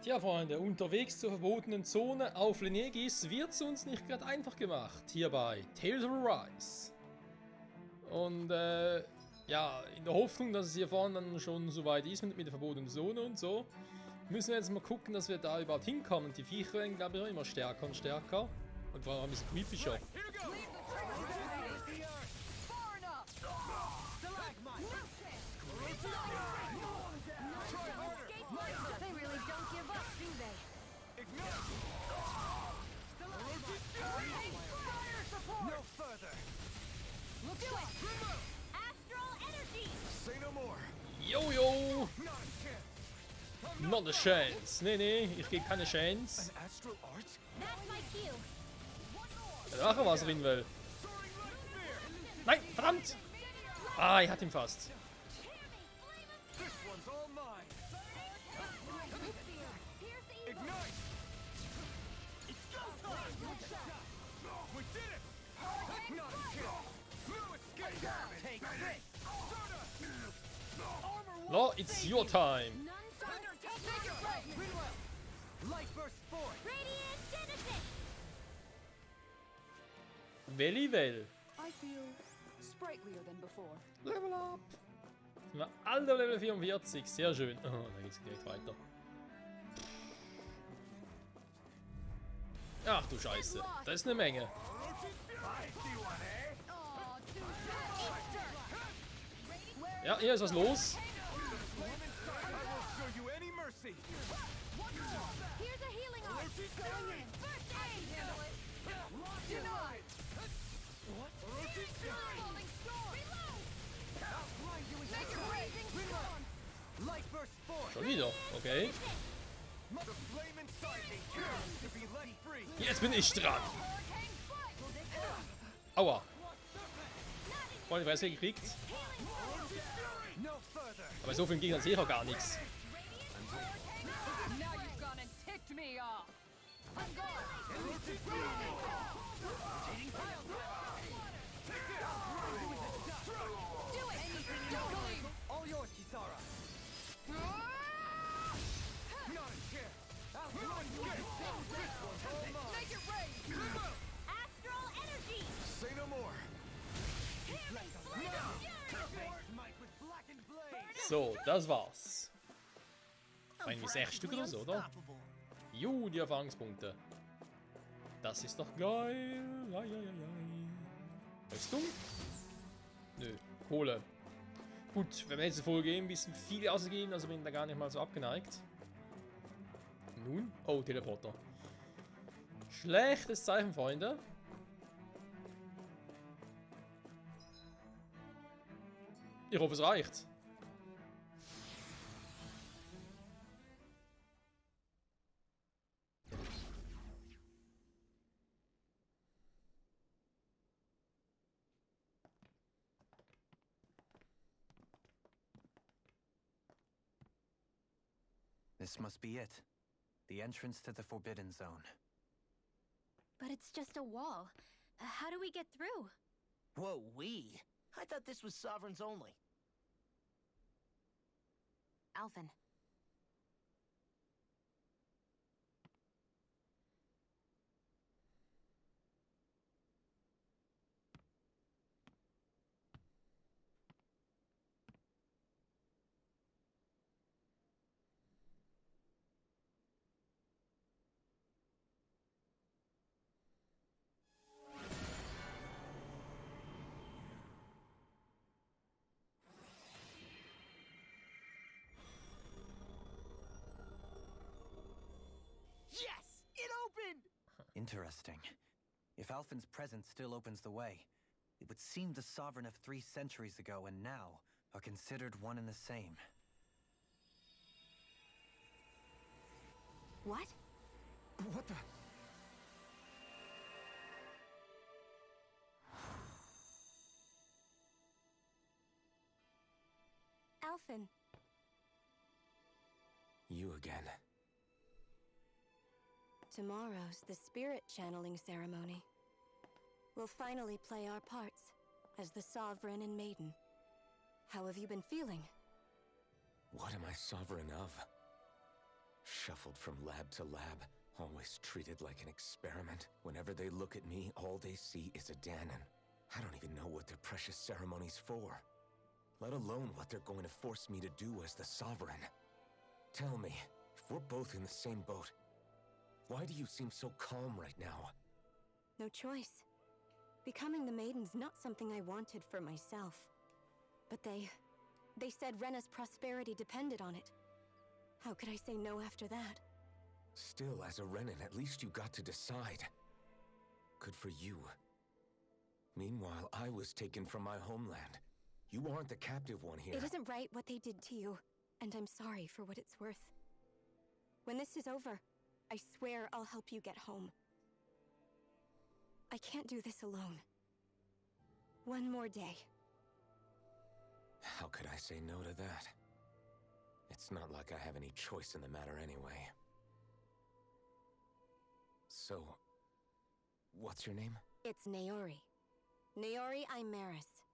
Tja, Freunde, unterwegs zur verbotenen Zone auf Lenegis wird es uns nicht gerade einfach gemacht, hier bei Tales of Arise. Und ja, in der Hoffnung, dass es hier vorne dann schon soweit ist mit der verbotenen Zone und so, müssen wir jetzt mal gucken, dass wir da überhaupt hinkommen. Die Viecher werden, glaube ich, auch immer stärker und stärker. Und vor allem ein bisschen creepyscher. No further. Look do it. Astral energy. Say no more. Jojo! Not a chance. Nee, ich gebe keine Chance. An astral art? That's my cue. Ach, was drin will. Nein, verdammt! Ah, ich hatte ihn fast. This one's all mine. Ignite. It's go time. We did it. Not a chance. No escape. Take this. No, it's your time. Light burst forth. Radiant Genesis. Welli well. I feel sprightlier than before. Level up. Na, Alter, Level 44. Sehr schön. Oh, da geht's direkt weiter. Ach du Scheiße. Das ist eine Menge. Ja, hier ist was los. Here's a healing art. Going in. First aid. Denied. What? Falling storm. Reload. Outline you with Make a raging storm. Light burst forth. Schon wieder. Okay. The flame inside me yearns to be let free. Jetzt bin ich dran. Hurricane fight. Aua. Voll die Fresse gekriegt. No further. Aber so viel ging dann sicher gar nichts. Now you've gone and ticked me off. I'm gone. Do it. Don't leave. All yours, Kisara. Not a chance. Make it rain. Astral energy. Say no more. Might with blackened blade. So, das war's. Irgendwie 6 Stück oder so, oder? Jo, die Erfahrungspunkte. Das ist doch geil. Rüstung? Nö, Kohle. Gut, wenn wir jetzt voll gehen, ein bisschen viel ausgehen, also bin ich da gar nicht mal so abgeneigt. Nun? Oh, Teleporter. Schlechtes Zeichen, Freunde. Ich hoffe, es reicht. This must be it. The entrance to the Forbidden Zone. But it's just a wall. How do we get through? Whoa, we? I thought this was sovereigns only. Alphen. Yes! It opened! Interesting. If Alphen's presence still opens the way, it would seem the Sovereign of 3 centuries ago and now are considered one and the same. What? What the? Alphen. You again. Tomorrow's the spirit channeling ceremony. We'll finally play our parts as the Sovereign and Maiden. How have you been feeling? What am I sovereign of? Shuffled from lab to lab, always treated like an experiment. Whenever they look at me, all they see is a Danon. I don't even know what their precious ceremony's for, let alone what they're going to force me to do as the Sovereign. Tell me, if we're both in the same boat, why do you seem so calm right now? No choice. Becoming the Maiden's not something I wanted for myself. But they said Rena's prosperity depended on it. How could I say no after that? Still, as a Renan, at least you got to decide. Good for you. Meanwhile, I was taken from my homeland. You aren't the captive one here. It isn't right what they did to you, and I'm sorry for what it's worth. When this is over, I swear I'll help you get home. I can't do this alone. One more day. How could I say no to that? It's not like I have any choice in the matter anyway. So, what's your name? It's Naori. Naori Imaris.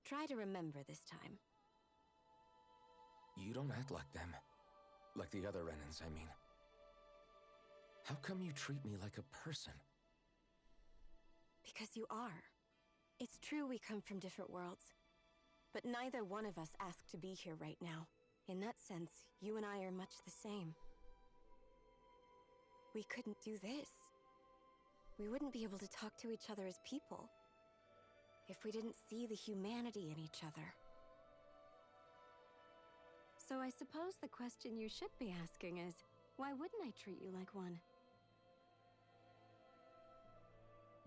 Try to remember this time. You don't act like them. Like the other Renans, I mean. How come you treat me like a person? Because you are. It's true we come from different worlds. But neither one of us asked to be here right now. In that sense, you and I are much the same. We couldn't do this. We wouldn't be able to talk to each other as people if we didn't see the humanity in each other. So I suppose the question you should be asking is, why wouldn't I treat you like one?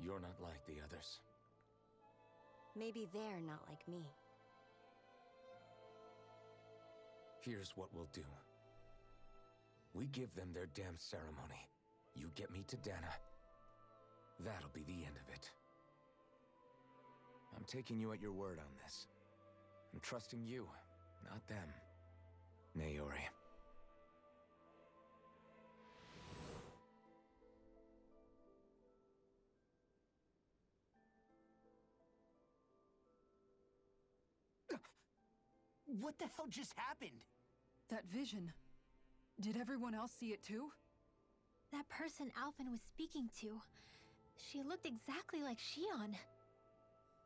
You're not like the others. Maybe they're not like me. Here's what we'll do. We give them their damn ceremony. You get me to Dana. That'll be the end of it. I'm taking you at your word on this. I'm trusting you, not them. Naori. What the hell just happened? That vision. Did everyone else see it too? That person Alphen was speaking to, she looked exactly like Shion.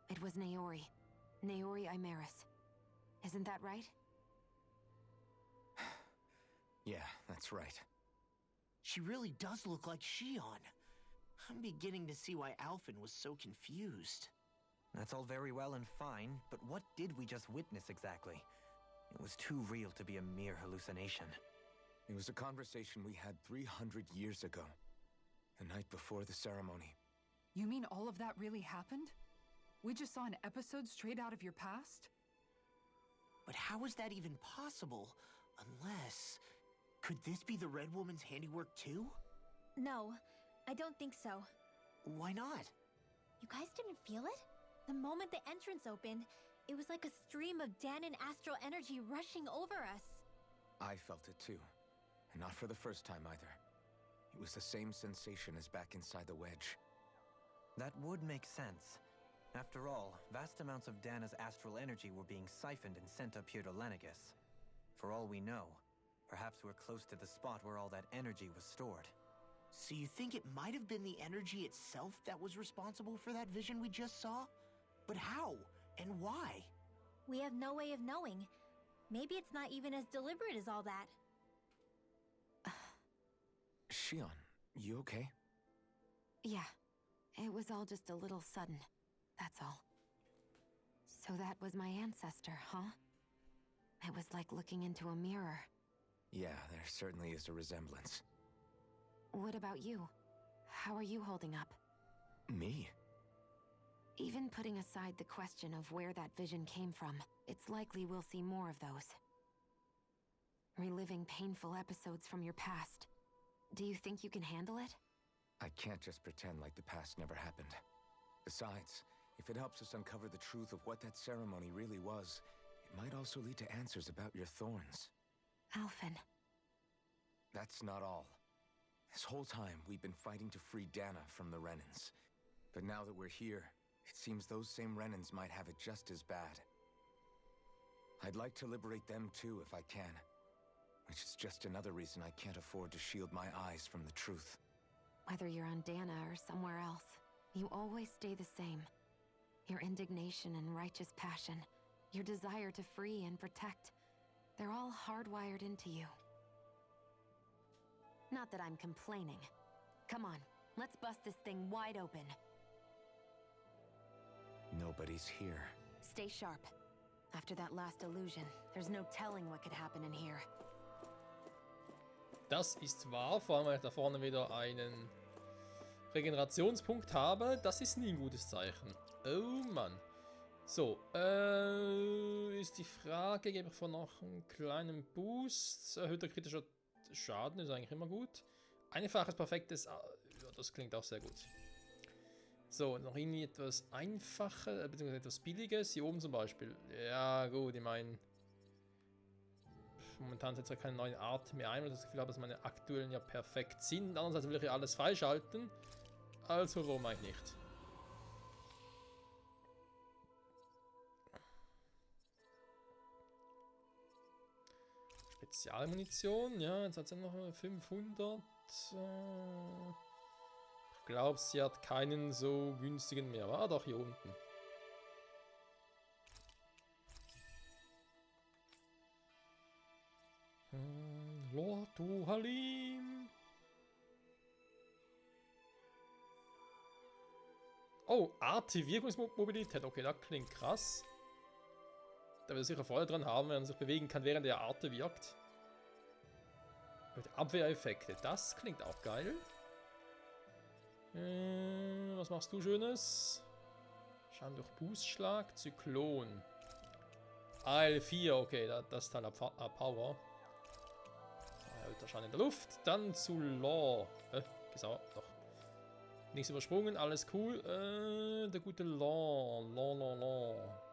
It was Naori. Naori Imaris. Isn't that right? Yeah, that's right. She really does look like Shion. I'm beginning to see why Alphen was so confused. That's all very well and fine, but what did we just witness exactly? It was too real to be a mere hallucination. It was a conversation we had 300 years ago. The night before the ceremony. You mean all of that really happened? We just saw an episode straight out of your past? But how is that even possible? Unless... Could this be the Red Woman's handiwork too? No, I don't think so. Why not? You guys didn't feel it? The moment the entrance opened, it was like a stream of Danon astral energy rushing over us. I felt it too. And not for the first time either. It was the same sensation as back inside the wedge. That would make sense. After all, vast amounts of Dana's astral energy were being siphoned and sent up here to Lenegus. For all we know, perhaps we're close to the spot where all that energy was stored. So you think it might have been the energy itself that was responsible for that vision we just saw? But how? And why? We have no way of knowing. Maybe it's not even as deliberate as all that. Shion, you okay? Yeah. It was all just a little sudden. That's all. So that was my ancestor, huh? It was like looking into a mirror. Yeah, there certainly is a resemblance. What about you? How are you holding up? Me? Even putting aside the question of where that vision came from, it's likely we'll see more of those. Reliving painful episodes from your past. Do you think you can handle it? I can't just pretend like the past never happened. Besides, if it helps us uncover the truth of what that ceremony really was, it might also lead to answers about your thorns. Alphen. That's not all. This whole time, we've been fighting to free Dana from the Renans. But now that we're here, it seems those same Renans might have it just as bad. I'd like to liberate them too, if I can. which is just another reason I can't afford to shield my eyes from the truth. Whether you're on Dana or somewhere else, you always stay the same. Your indignation and righteous passion, your desire to free and protect, they're all hardwired into you. Not that I'm complaining. Come on, let's bust this thing wide open. Nobody's here. Stay sharp. After that last illusion, there's no telling what could happen in here. Das ist wahr, vor allem weil ich da vorne wieder einen Regenerationspunkt habe. Das ist nie ein gutes Zeichen. Oh Mann. So, ist die Frage, gebe ich vor noch einen kleinen Boost. Erhöhter kritischer Schaden ist eigentlich immer gut. Einfaches, perfektes, ja, das klingt auch sehr gut. So, noch irgendwie etwas Einfaches, beziehungsweise etwas Billiges. Hier oben zum Beispiel. Ja gut, ich meine... Momentan setzt ja keine neuen Art mehr ein, weil ich das Gefühl habe, dass meine aktuellen ja perfekt sind. Andererseits will ich ja alles freischalten. Also warum eigentlich nicht? Spezialmunition, ja, jetzt hat sie noch 500. Ich glaube, sie hat keinen so günstigen mehr. War doch hier unten. Lordu Halim. Oh, Arte-Wirkungsmobilität. Okay, das klingt krass. Da wird sicher Freude dran haben, wenn man sich bewegen kann, während der Arte wirkt. Mit Abwehreffekte. Das klingt auch geil. Was machst du Schönes? Schaden durch Boostschlag. Zyklon. AL4. Okay, das ist halt Power. Erhöhter Schaden in der Luft. Dann zu Law. Genau, doch. Nichts übersprungen, alles cool. Der gute Law.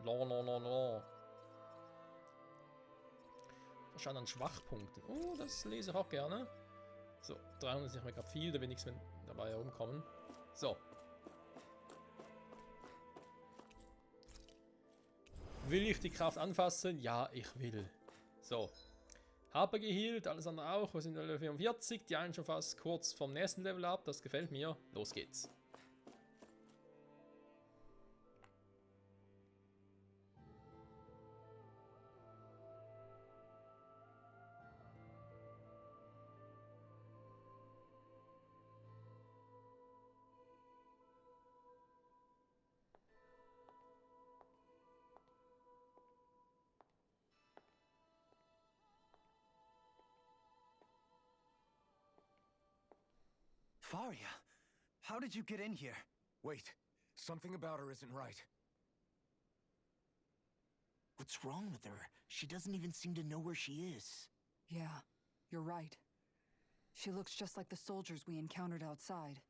Law. Schaden an Schwachpunkten. Oh, das lese ich auch gerne. So, 300 ist nicht mehr gerade viel, da will nichts mehr dabei herumkommen. So. Will ich die Kraft anfassen? Ja, ich will. So. HP geheilt, alles andere auch. Wir sind Level 44, die einen schon fast kurz vom nächsten Level ab. Das gefällt mir. Los geht's. Faria, how did you get in here? Wait, something about her isn't right. What's wrong with her? She doesn't even seem to know where she is. Yeah, you're right. She looks just like the soldiers we encountered outside.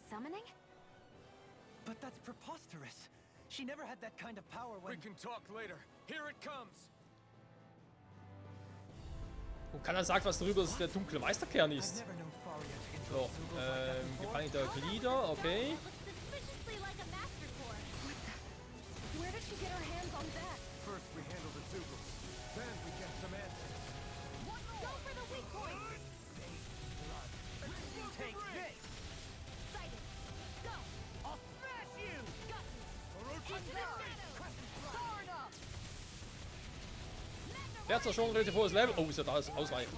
Summoning? But that's preposterous. She never had that kind of power when... We can talk later. Here it comes. Und keiner sagt was darüber, dass es der dunkle Meisterkern ist. So, gepeinigter Glieder, okay. Where did she get her hands on that? First we handle the Zugals. Then we get some answers. Go for the weak point! Take this! Sighted. Go! I'll smash you! Got you! On this shadow! Sword up! Der hat zwar schon ein relativ hohes Level. Oh, ist ja da ausweichen.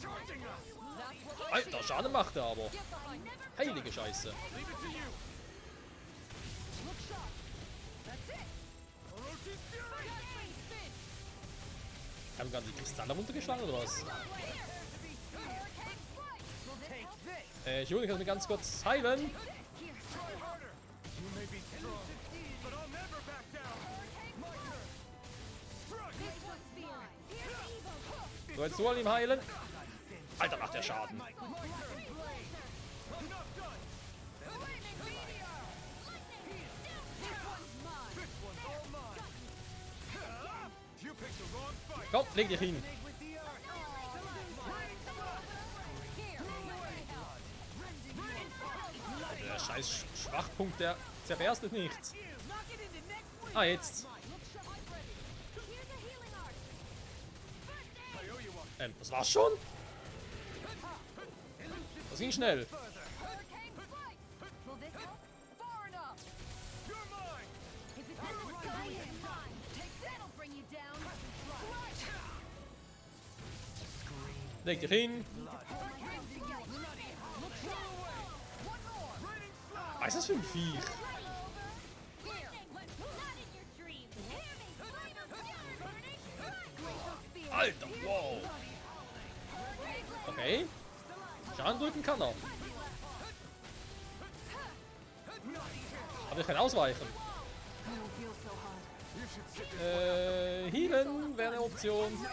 Charging us! Alter, Schaden macht er aber. Heilige Scheiße. Leave it to you! Look sharp! That's it! Orochi's fury! Haben gerade die Kristalle runtergeschlagen oder was? Entschuldigung, kannst du mir ganz kurz heilen? You may be strong, but I'll never back down! So, jetzt du an ihm heilen. Alter, macht der Schaden. leg dich hin. Der scheiß Schwachpunkt, der zerberstet nichts. Ah, jetzt. Das war's schon? Das ging schnell. Leg dich hin. Was ist das für ein Viech? Alter, wow. Okay. Schaden drücken kann er. Aber ich kann ausweichen. Healen wäre eine Option.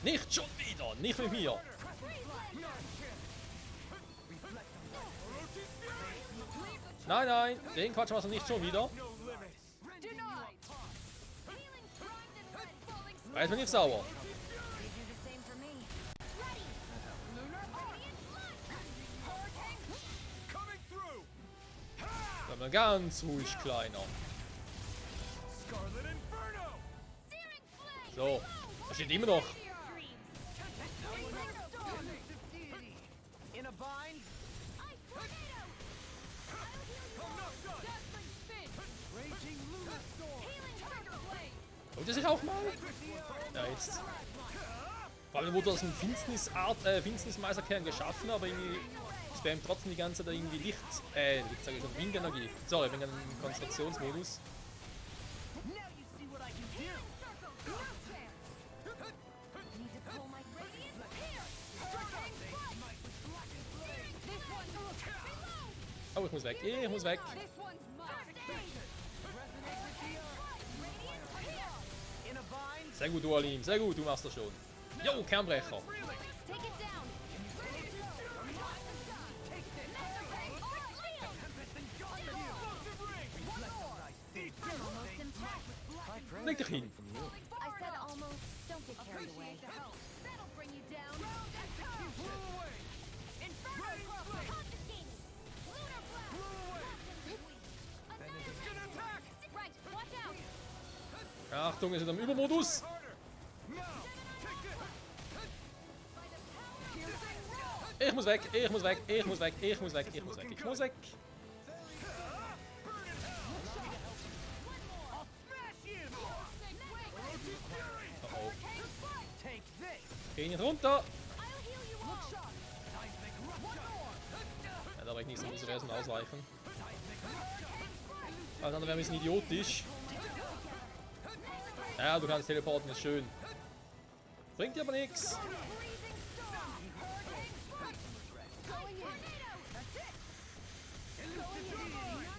Nicht schon wieder, nicht mit mir. Nein, nein, den Quatsch machst du nicht schon wieder. Weiß mir nicht sauer. Bleib mal ganz ruhig, Kleiner. So, da steht immer noch. Holt er sich auch mal? Ja, jetzt. Vor allem wurde aus dem Finsternismeisterkern geschaffen, aber irgendwie spammt trotzdem die ganze Zeit irgendwie Licht. Sag ich schon, Windenergie. Sorry, wegen einem Konzentrationsmodus. Oh, ich muss weg. Ich muss weg. Sehr gut, du Alim. Sehr gut, du machst das schon. Jo, Kernbrecher. Leg dich hin. Achtung, wir sind im Übermodus. Ich muss weg, ich muss weg, ich muss weg, ich muss weg, ich muss weg, ich muss weg. Oh. Geh nicht runter. Ja, da war ich nicht so, muss ich erstmal ausweichen. Weil dann wäre ein bisschen idiotisch. Ja, du kannst teleporten, ist schön. Bringt dir aber nichts.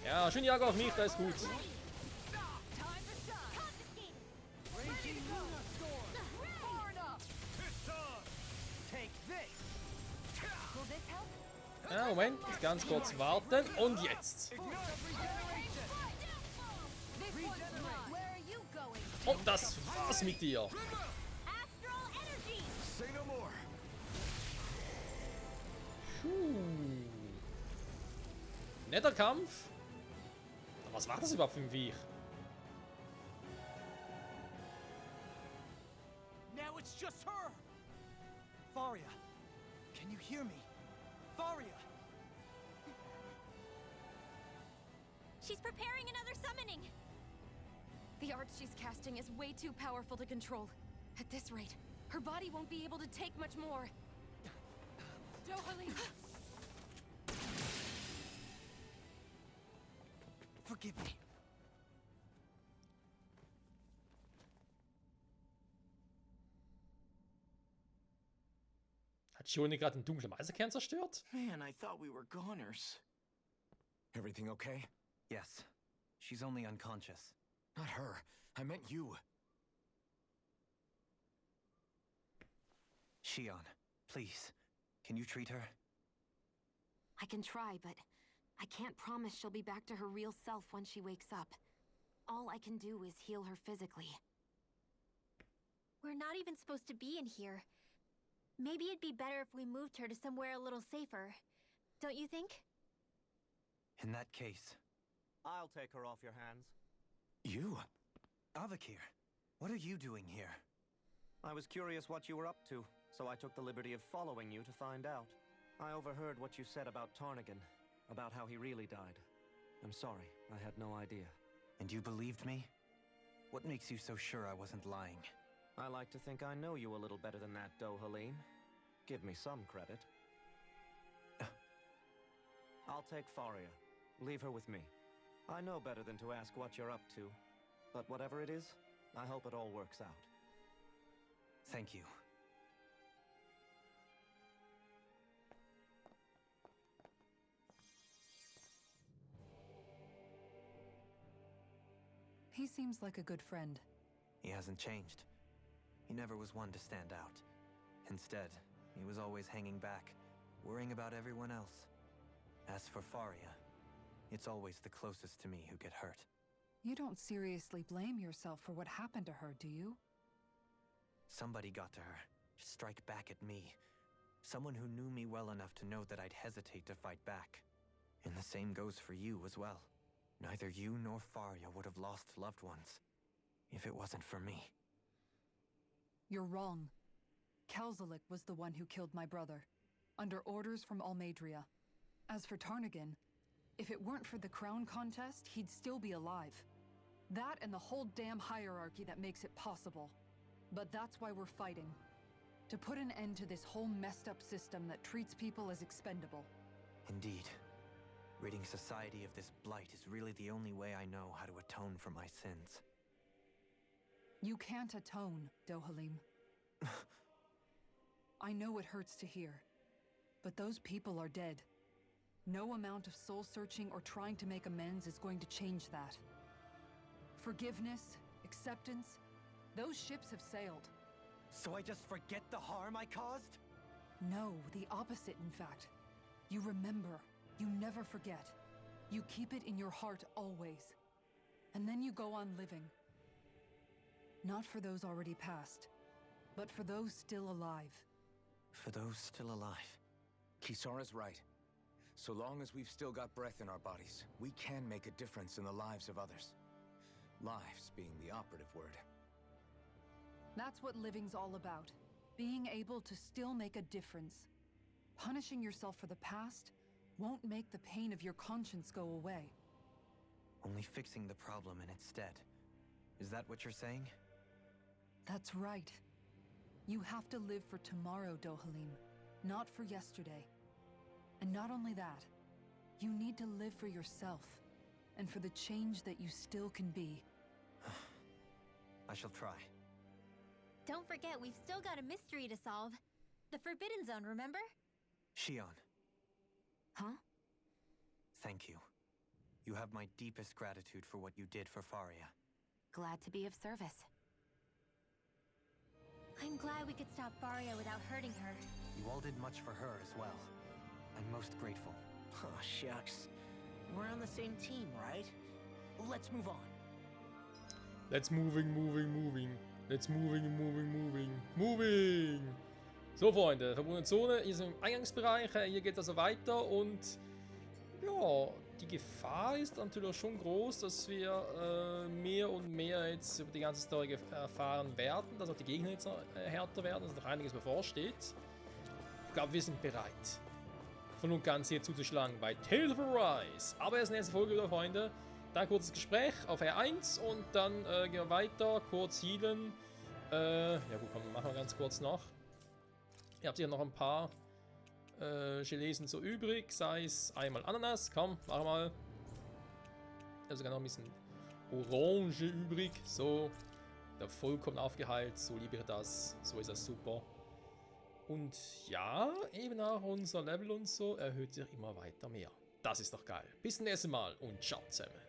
Ja, schön Jagd auf mich, da ist gut. Ja, Moment, ganz kurz warten und jetzt. Und das war's mit dir. Netter Kampf. Was war das überhaupt für ein Viech? Now it's just her. Faria, can you hear me? Faria. She's preparing another summoning. The art she's casting is way too powerful to control. At this rate, her body won't be able to take much more. Forgive me. Hat Shione gerade den dunklen Meisterkern zerstört? Man, I thought we were goners. Everything okay? Yes. She's only unconscious. Not her. I meant you. Shion, please. Can you treat her? I can try, but I can't promise she'll be back to her real self when she wakes up. All I can do is heal her physically. We're not even supposed to be in here. Maybe it'd be better if we moved her to somewhere a little safer. Don't you think? In that case... I'll take her off your hands. You? Avakir, what are you doing here? I was curious what you were up to, so I took the liberty of following you to find out. I overheard what you said about Tarnigan, about how he really died. I'm sorry, I had no idea. And you believed me? What makes you so sure I wasn't lying? I like to think I know you a little better than that, Dohalim. Give me some credit. I'll take Faria. Leave her with me. I know better than to ask what you're up to. But whatever it is, I hope it all works out. Thank you. He seems like a good friend. He hasn't changed. He never was one to stand out. Instead, he was always hanging back, worrying about everyone else. As for Faria, it's always the closest to me who get hurt. You don't seriously blame yourself for what happened to her, do you? Somebody got to her, to strike back at me. Someone who knew me well enough to know that I'd hesitate to fight back. And the same goes for you as well. Neither you nor Faria would have lost loved ones, if it wasn't for me. You're wrong. Kelzelik was the one who killed my brother, under orders from Almadria. As for Tarnigan, if it weren't for the crown contest, he'd still be alive. That and the whole damn hierarchy that makes it possible. But that's why we're fighting. To put an end to this whole messed up system that treats people as expendable. Indeed. Ridding society of this blight is really the only way I know how to atone for my sins. You can't atone, Dohalim. I know it hurts to hear, but those people are dead. No amount of soul-searching or trying to make amends is going to change that. Forgiveness, acceptance, those ships have sailed. So I just forget the harm I caused? No, the opposite, in fact. You remember. You never forget. You keep it in your heart always. And then you go on living. Not for those already passed, but for those still alive. For those still alive. Kisara's right. So long as we've still got breath in our bodies, we can make a difference in the lives of others. Lives being the operative word. That's what living's all about. Being able to still make a difference. Punishing yourself for the past won't make the pain of your conscience go away. Only fixing the problem in its stead. Is that what you're saying? That's right. You have to live for tomorrow, Dohalim, not for yesterday. And not only that, you need to live for yourself, and for the change that you still can be. I shall try. Don't forget, we've still got a mystery to solve. The Forbidden Zone, remember? Shion. Huh? Thank you. You have my deepest gratitude for what you did for Faria. Glad to be of service. I'm glad we could stop Faria without hurting her. You all did much for her as well. I'm most grateful. Oh, shucks. We're on the same team, right? Let's move on. Let's moving. Let's moving. So, Freunde, verbundene Zone ist im Eingangsbereich. Hier geht es also weiter und ja, die Gefahr ist natürlich schon groß, dass wir mehr und mehr jetzt über die ganze Story erfahren werden, dass auch die Gegner jetzt härter werden, dass noch einiges bevorsteht. Ich glaube, wir sind bereit, voll und ganz hier zuzuschlagen bei Tales of Arise. Aber erst in der nächsten Folge wieder, Freunde. Da ein kurzes Gespräch auf R1 und dann gehen wir weiter, kurz healen. Ja gut, komm, machen wir ganz kurz noch. Ihr habt hier noch ein paar Geleesen so übrig, sei es einmal Ananas, komm, mach mal. Ja, sogar noch ein bisschen Orange übrig, so. Der vollkommen aufgeheilt, so liebe ich das, so ist das super. Und ja, eben auch unser Level und so erhöht sich immer weiter mehr. Das ist doch geil. Bis zum nächsten Mal und ciao zusammen.